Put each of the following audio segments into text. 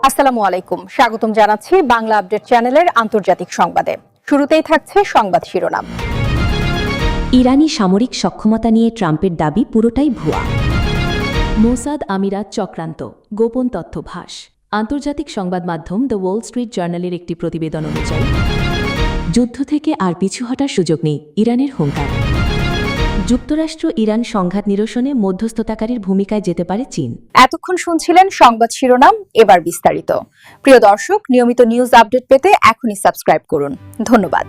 আসসালামু আলাইকুম, স্বাগতম জানাচ্ছি বাংলা আপডেট চ্যানেলের আন্তর্জাতিক সংবাদে। শুরুতেই থাকছে সংবাদ শিরোনাম। ইরানি সামরিক সক্ষমতা নিয়ে ট্রাম্পের দাবি পুরোটাই ভুয়া। মোসাদ আমিরাত চক্রান্ত, গোপন তথ্য ফাঁস। আন্তর্জাতিক সংবাদ মাধ্যম দ্য ওয়াল স্ট্রিট জার্নালের একটি প্রতিবেদন অনুযায়ী যুদ্ধ থেকে আর পিছু হটার সুযোগ নেই, ইরানের হুঙ্কার। যুক্তরাষ্ট্র ইরান সংঘাত নিরসনে মধ্যস্থতাকারীর ভূমিকায় যেতে পারে চীন। এতক্ষণ শুনছিলেন সংবাদ শিরোনাম, এবার বিস্তারিত। প্রিয় দর্শক, নিয়মিত নিউজ আপডেট পেতে এখনই সাবস্ক্রাইব করুন। ধন্যবাদ।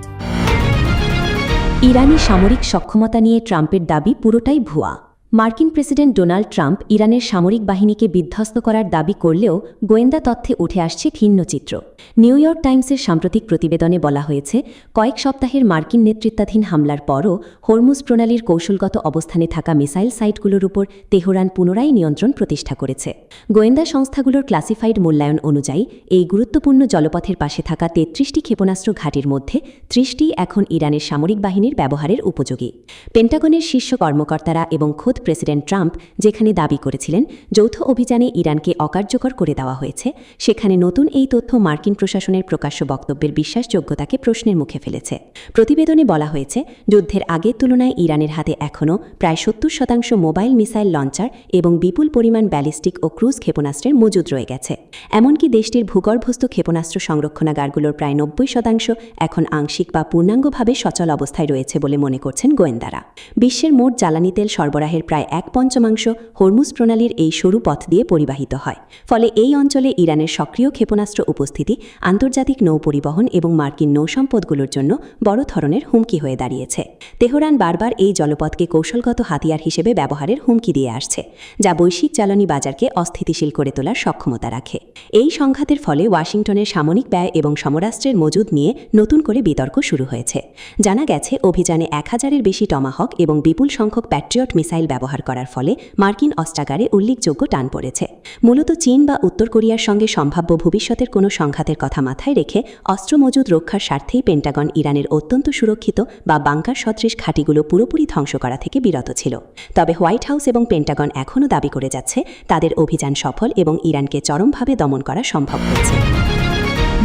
ইরানি সামরিক সক্ষমতা নিয়ে ট্রাম্পের দাবি পুরোটাই ভুয়া। মার্কিন প্রেসিডেন্ট ডোনাল্ড ট্রাম্প ইরানের সামরিক বাহিনীকে বিধ্বস্ত করার দাবি করলেও গোয়েন্দা তথ্যে উঠে আসছে ভিন্ন চিত্র। নিউ ইয়র্ক টাইমসের সাম্প্রতিক প্রতিবেদনে বলা হয়েছে, কয়েক সপ্তাহের মার্কিন নেতৃত্বাধীন হামলার পরও হরমুজ প্রণালীর কৌশলগত অবস্থানে থাকা মিসাইল সাইটগুলোর উপর তেহরান পুনরায় নিয়ন্ত্রণ প্রতিষ্ঠা করেছে। গোয়েন্দা সংস্থাগুলোর ক্লাসিফাইড মূল্যায়ন অনুযায়ী এই গুরুত্বপূর্ণ জলপথের পাশে থাকা ৩৩টি ক্ষেপণাস্ত্র ঘাঁটির মধ্যে ৩০টি এখন ইরানের সামরিক বাহিনীর ব্যবহারের উপযোগী। পেন্টাগনের শীর্ষ কর্মকর্তারা এবং খোদ প্রেসিডেন্ট ট্রাম্প যেখানে দাবি করেছিলেন যৌথ অভিযানে ইরানকে অকার্যকর করে দেওয়া হয়েছে, সেখানে নতুন এই তথ্য মার্কিন প্রশাসনের প্রকাশ্য বক্তব্যের বিশ্বাসযোগ্যতাকে প্রশ্নের মুখে ফেলেছে। প্রতিবেদনে বলা হয়েছে, যুদ্ধের আগের তুলনায় ইরানের হাতে এখনও প্রায় ৭০% মোবাইল মিসাইল লঞ্চার এবং বিপুল পরিমাণ ব্যালিস্টিক ও ক্রুজ ক্ষেপণাস্ত্রের মজুদ রয়ে গেছে। এমনকি দেশটির ভূগর্ভস্থ ক্ষেপণাস্ত্র সংরক্ষণাগারগুলোর প্রায় ৯০% এখন আংশিক বা পূর্ণাঙ্গভাবে সচল অবস্থায় রয়েছে বলে মনে করছেন গোয়েন্দারা। বিশ্বের মোট জ্বালানি তেল সরবরাহের প্রায় ১/৫ হরমুজ প্রণালীর এই সরু পথ দিয়ে পরিবাহিত হয়। ফলে এই অঞ্চলে ইরানের সক্রিয় ক্ষেপণাস্ত্র উপস্থিতি আন্তর্জাতিক নৌ পরিবহন এবং মার্কিন নৌসম্পদগুলোর জন্য বড় ধরনের হুমকি হয়ে দাঁড়িয়েছে। তেহরান বারবার এই জলপথকে কৌশলগত হাতিয়ার হিসেবে ব্যবহারের হুমকি দিয়ে আসছে, যা বৈশ্বিক জ্বালানি বাজারকে অস্থিতিশীল করে তোলার সক্ষমতা রাখে। এই সংঘাতের ফলে ওয়াশিংটনের সামরিক ব্যয় এবং সমরাস্ত্রের মজুদ নিয়ে নতুন করে বিতর্ক শুরু হয়েছে। জানা গেছে, অভিযানে ১,০০০-এর বেশি টমাহক এবং বিপুল সংখ্যক প্যাট্রিয়ট মিসাইল ব্যবহার করার ফলে মার্কিন অস্ত্রাগারে উল্লেখযোগ্য টান পড়েছে। মূলত চীন বা উত্তর কোরিয়ার সঙ্গে সম্ভাব্য ভবিষ্যতের কোনো সংঘাতের কথা মাথায় রেখে অস্ত্র মজুদ রক্ষার স্বার্থেই পেন্টাগন ইরানের অত্যন্ত সুরক্ষিত বা বাংকার সদৃশ ঘাঁটিগুলো পুরোপুরি ধ্বংস করা থেকে বিরত ছিল। তবে হোয়াইট হাউস এবং পেন্টাগন এখনও দাবি করে যাচ্ছে তাদের অভিযান সফল এবং ইরানকে চরমভাবে দমন করা সম্ভব হয়েছে।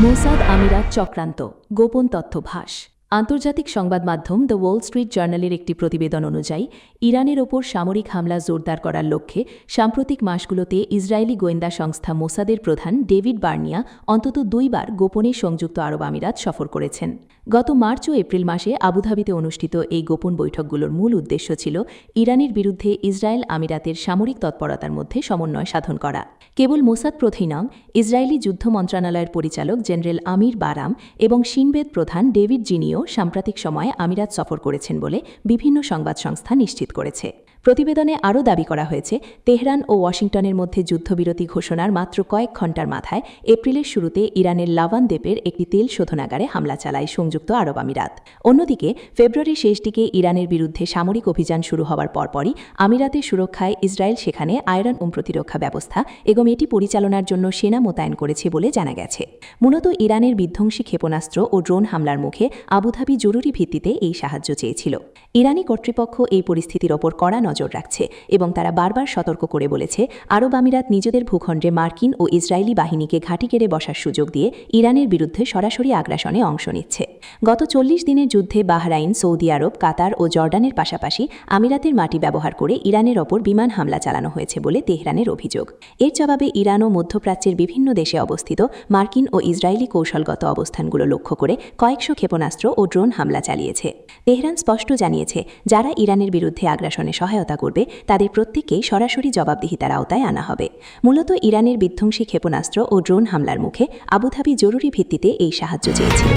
মোসাদ আমিরাত চক্রান্ত, গোপন তথ্য ফাঁস। আন্তর্জাতিক সংবাদ মাধ্যম দ্য ওয়াল স্ট্রিট জার্নালের একটি প্রতিবেদন অনুযায়ী ইরানের ওপর সামরিক হামলা জোরদার করার লক্ষ্যে সাম্প্রতিক মাসগুলোতে ইসরায়েলি গোয়েন্দা সংস্থা মোসাদের প্রধান ডেভিড বার্নিয়া অন্তত ২ বার গোপনে সংযুক্ত আরব আমিরাত সফর করেছেন। গত মার্চ ও এপ্রিল মাসে আবুধাবিতে অনুষ্ঠিত এই গোপন বৈঠকগুলোর মূল উদ্দেশ্য ছিল ইরানের বিরুদ্ধে ইসরায়েল আমিরাতের সামরিক তৎপরতার মধ্যে সমন্বয় সাধন করা। কেবল মোসাদ প্রধানই নন, ইসরায়েলি যুদ্ধ মন্ত্রণালয়ের পরিচালক জেনারেল আমির বারাম এবং শিনবেদ প্রধান ডেভিড জিনিও সাম্প্রতিক সময়ে আমিরাত সফর করেছেন বলে বিভিন্ন সংবাদ সংস্থা নিশ্চিত করেছে। প্রতিবেদনে আরও দাবি করা হয়েছে, তেহরান ও ওয়াশিংটনের মধ্যে যুদ্ধবিরতি ঘোষণার মাত্র কয়েক ঘণ্টার মাথায় এপ্রিলের শুরুতে ইরানের লাভান দ্বীপের একটি তেল শোধনাগারে হামলা চালায় সংযুক্ত আরব আমিরাত। অন্যদিকে ফেব্রুয়ারির শেষ দিকে ইরানের বিরুদ্ধে সামরিক অভিযান শুরু হওয়ার পরপরই আমিরাতের সুরক্ষায় ইসরায়েল সেখানে আয়রন প্রতিরক্ষা ব্যবস্থা এবং এটি পরিচালনার জন্য সেনা মোতায়েন করেছে বলে জানা গেছে। মূলত ইরানের বিধ্বংসী ক্ষেপণাস্ত্র ও ড্রোন হামলার মুখে আবুধাবি জরুরি ভিত্তিতে এই সাহায্য চেয়েছিল। ইরানি কর্তৃপক্ষ এই পরিস্থিতির ওপর কড়া নজর রাখছে এবং তারা বারবার সতর্ক করে বলেছে, আরব আমিরাত নিজেদের ভূখণ্ডে মার্কিন ও ইসরায়েলি বাহিনীকে ঘাঁটি কেড়ে বসার সুযোগ দিয়ে ইরানের বিরুদ্ধে সরাসরি আগ্রাসনে অংশ নিচ্ছে। গত ৪০ দিনের যুদ্ধে বাহরাইন, সৌদি আরব, কাতার ও জর্ডানের পাশাপাশি আমিরাতের মাটি ব্যবহার করে ইরানের ওপর বিমান হামলা চালানো হয়েছে বলে তেহরানের অভিযোগ। এর জবাবে ইরান ও মধ্যপ্রাচ্যের বিভিন্ন দেশে অবস্থিত মার্কিন ও ইসরায়েলি কৌশলগত অবস্থানগুলো লক্ষ্য করে কয়েকশো ক্ষেপণাস্ত্র ও ড্রোন হামলা চালিয়েছে। তেহরান স্পষ্ট জানিয়েছে, যারা ইরানের বিরুদ্ধে আগ্রাসনে সহায়তা করবে তাদের প্রত্যেককেই সরাসরি জবাবদিহিতার আওতায় আনা হবে। মূলত ইরানের বিধ্বংসী ক্ষেপণাস্ত্র ও ড্রোন হামলার মুখে আবুধাবি জরুরি ভিত্তিতে এই সাহায্য চেয়েছিল।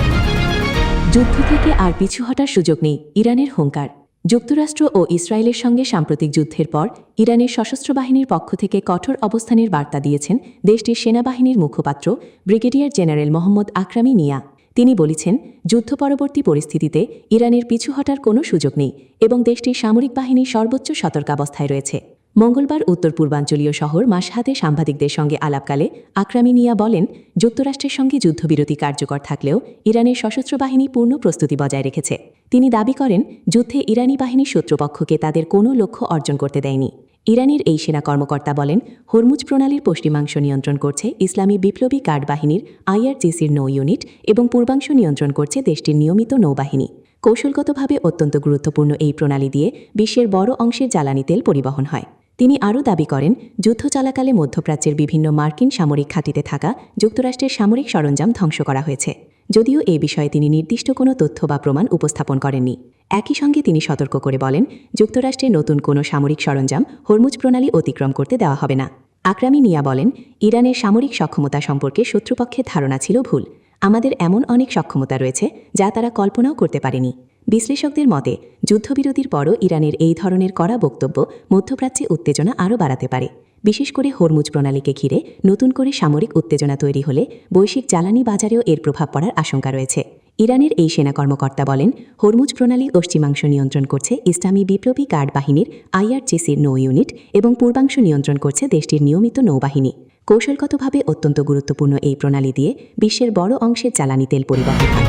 যুদ্ধ থেকে আর পিছু হটার সুযোগ নেই, ইরানের হুঙ্কার। যুক্তরাষ্ট্র ও ইসরায়েলের সঙ্গে সাম্প্রতিক যুদ্ধের পর ইরানের সশস্ত্র বাহিনীর পক্ষ থেকে কঠোর অবস্থানের বার্তা দিয়েছেন দেশটির সেনাবাহিনীর মুখপাত্র ব্রিগেডিয়ার জেনারেল মোহাম্মদ আকরামি মিয়া। তিনি বলেছেন, যুদ্ধ পরবর্তী পরিস্থিতিতে ইরানের পিছু হটার কোনো সুযোগ নেই এবং দেশটির সামরিক বাহিনী সর্বোচ্চ সতর্কাবস্থায় রয়েছে। মঙ্গলবার উত্তর পূর্বাঞ্চলীয় শহর মাশহাদে সাংবাদিকদের সঙ্গে আলাপকালে আকরামি মিয়া বলেন, যুক্তরাষ্ট্রের সঙ্গে যুদ্ধবিরতি কার্যকর থাকলেও ইরানের সশস্ত্র বাহিনী পূর্ণ প্রস্তুতি বজায় রেখেছে। তিনি দাবি করেন, যুদ্ধে ইরানি বাহিনী শত্রুপক্ষকে তাদের কোনো লক্ষ্য অর্জন করতে দেয়নি। ইরানের এই সেনা কর্মকর্তা বলেন, হরমুজ প্রণালীর পশ্চিমাংশ নিয়ন্ত্রণ করছে ইসলামী বিপ্লবী গার্ড বাহিনীর IRGCর নৌ ইউনিট এবং পূর্বাংশ নিয়ন্ত্রণ করছে দেশটির নিয়মিত নৌবাহিনী। কৌশলগতভাবে অত্যন্ত গুরুত্বপূর্ণ এই প্রণালী দিয়ে বিশ্বের বড় অংশের জ্বালানি তেল পরিবহন হয়। তিনি আরও দাবি করেন, যুদ্ধ চলাকালে মধ্যপ্রাচ্যের বিভিন্ন মার্কিন সামরিক ঘাঁটিতে থাকা যুক্তরাষ্ট্রের সামরিক সরঞ্জাম ধ্বংস করা হয়েছে, যদিও এ বিষয়ে তিনি নির্দিষ্ট কোনো তথ্য বা প্রমাণ উপস্থাপন করেননি। একই সঙ্গে তিনি সতর্ক করে বলেন, যুক্তরাষ্ট্রের নতুন কোনো সামরিক সরঞ্জাম হরমুজ প্রণালী অতিক্রম করতে দেওয়া হবে না। আকরামি নিয়া বলেন, ইরানের সামরিক সক্ষমতা সম্পর্কে শত্রুপক্ষের ধারণা ছিল ভুল। আমাদের এমন অনেক সক্ষমতা রয়েছে যা তারা কল্পনাও করতে পারেনি। বিশ্লেষকদের মতে, যুদ্ধবিরতির পরও ইরানের এই ধরনের কড়া বক্তব্য মধ্যপ্রাচ্যে উত্তেজনা আরও বাড়াতে পারে। বিশেষ করে হরমুজ প্রণালীকে ঘিরে নতুন করে সামরিক উত্তেজনা তৈরি হলে বৈশ্বিক জ্বালানি বাজারেও এর প্রভাব পড়ার আশঙ্কা রয়েছে। ইরানের এই সেনা কর্মকর্তা বলেন, হরমুজ প্রণালী পশ্চিমাংশ নিয়ন্ত্রণ করছে ইসলামী বিপ্লবী গার্ড বাহিনীর IRGCর নৌ ইউনিট এবং পূর্বাংশ নিয়ন্ত্রণ করছে দেশটির নিয়মিত নৌবাহিনী। কৌশলগতভাবে অত্যন্ত গুরুত্বপূর্ণ এই প্রণালী দিয়ে বিশ্বের বড় অংশের জ্বালানি তেল পরিবহন হয়।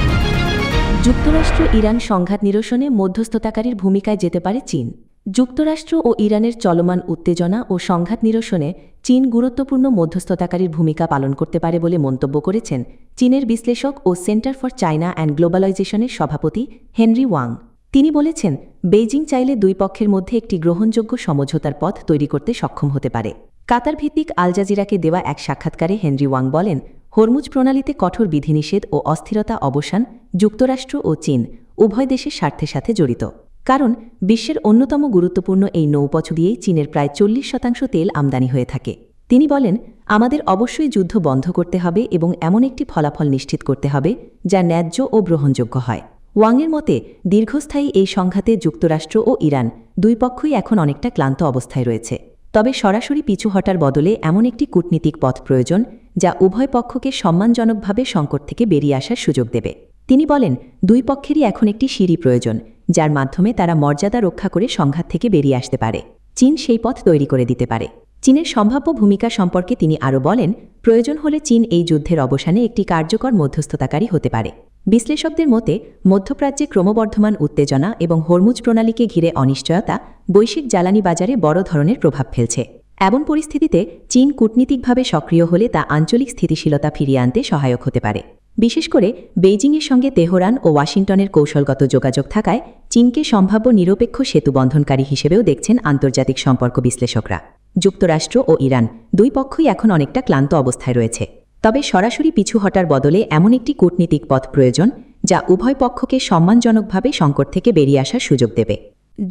যুক্তরাষ্ট্র ইরান সংঘাত নিরসনে মধ্যস্থতাকারীর ভূমিকায় যেতে পারে চীন। যুক্তরাষ্ট্র ও ইরানের চলমান উত্তেজনা ও সংঘাত নিরসনে চীন গুরুত্বপূর্ণ মধ্যস্থতাকারীর ভূমিকা পালন করতে পারে বলে মন্তব্য করেছেন চীনের বিশ্লেষক ও সেন্টার ফর চায়না অ্যান্ড গ্লোবালাইজেশনের সভাপতি হেনরি ওয়াং। তিনি বলেছেন, বেইজিং চাইলে দুই পক্ষের মধ্যে একটি গ্রহণযোগ্য সমঝোতার পথ তৈরি করতে সক্ষম হতে পারে। কাতার ভিত্তিক আল জাজিরাকে দেওয়া এক সাক্ষাৎকারে হেনরি ওয়াং বলেন, হরমুজ প্রণালীতে কঠোর বিধিনিষেধ ও অস্থিরতা অবসান যুক্তরাষ্ট্র ও চীন উভয় দেশের স্বার্থের সাথে জড়িত। কারণ বিশ্বের অন্যতম গুরুত্বপূর্ণ এই নৌপথ দিয়েই চীনের প্রায় 40% তেল আমদানি হয়ে থাকে। তিনি বলেন, আমাদের অবশ্যই যুদ্ধ বন্ধ করতে হবে এবং এমন একটি ফলাফল নিশ্চিত করতে হবে যা ন্যায্য ও গ্রহণযোগ্য হয়। ওয়াংয়ের মতে, দীর্ঘস্থায়ী এই সংঘাতে যুক্তরাষ্ট্র ও ইরান দুই পক্ষই এখন অনেকটা ক্লান্ত অবস্থায় রয়েছে। তবে সরাসরি পিছু হটার বদলে এমন একটি কূটনীতিক পথ প্রয়োজন যা উভয় পক্ষকে সম্মানজনকভাবে সংকট থেকে বেরিয়ে আসার সুযোগ দেবে। তিনি বলেন, দুই পক্ষেরই এখন একটি সিঁড়ি প্রয়োজন যার মাধ্যমে তারা মর্যাদা রক্ষা করে সংঘাত থেকে বেরিয়ে আসতে পারে। চীন সেই পথ তৈরি করে দিতে পারে। চীনের সম্ভাব্য ভূমিকা সম্পর্কে তিনি আরও বলেন, প্রয়োজন হলে চীন এই যুদ্ধের অবসানে একটি কার্যকর মধ্যস্থতাকারী হতে পারে। বিশ্লেষকদের মতে, মধ্যপ্রাচ্যে ক্রমবর্ধমান উত্তেজনা এবং হরমুজ প্রণালীকে ঘিরে অনিশ্চয়তা বৈশ্বিক জ্বালানি বাজারে বড় ধরনের প্রভাব ফেলছে। এমন পরিস্থিতিতে চীন কূটনীতিকভাবে সক্রিয় হলে তা আঞ্চলিক স্থিতিশীলতা ফিরিয়ে আনতে সহায়ক হতে পারে। বিশেষ করে বেইজিংয়ের সঙ্গে তেহরান ও ওয়াশিংটনের কৌশলগত যোগাযোগ থাকায় চীনকে সম্ভাব্য নিরপেক্ষ সেতু বন্ধনকারী হিসেবেও দেখছেন আন্তর্জাতিক সম্পর্ক বিশ্লেষকরা। যুক্তরাষ্ট্র ও ইরান দুই পক্ষই এখন অনেকটা ক্লান্ত অবস্থায় রয়েছে। তবে সরাসরি পিছু হটার বদলে এমন একটি কূটনীতিক পথ প্রয়োজন যা উভয় পক্ষকে সম্মানজনকভাবে সংকট থেকে বেরিয়ে আসার সুযোগ দেবে।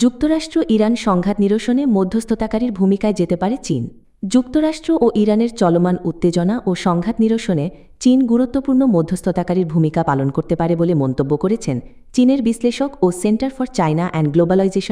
যুক্তরাষ্ট্র ইরান সংঘাত নিরসনে মধ্যস্থতাকারীর ভূমিকায় যেতে পারে চীন। যুক্তরাষ্ট্র ও ইরানের চলমান উত্তেজনা ও সংঘাত নিরসনে চীন গুরুত্বপূর্ণ মধ্যস্থতাকারীর ভূমিকা পালন করতে পারে বলে মন্তব্য করেছেন চীনের বিশ্লেষক ও centre for China and globalization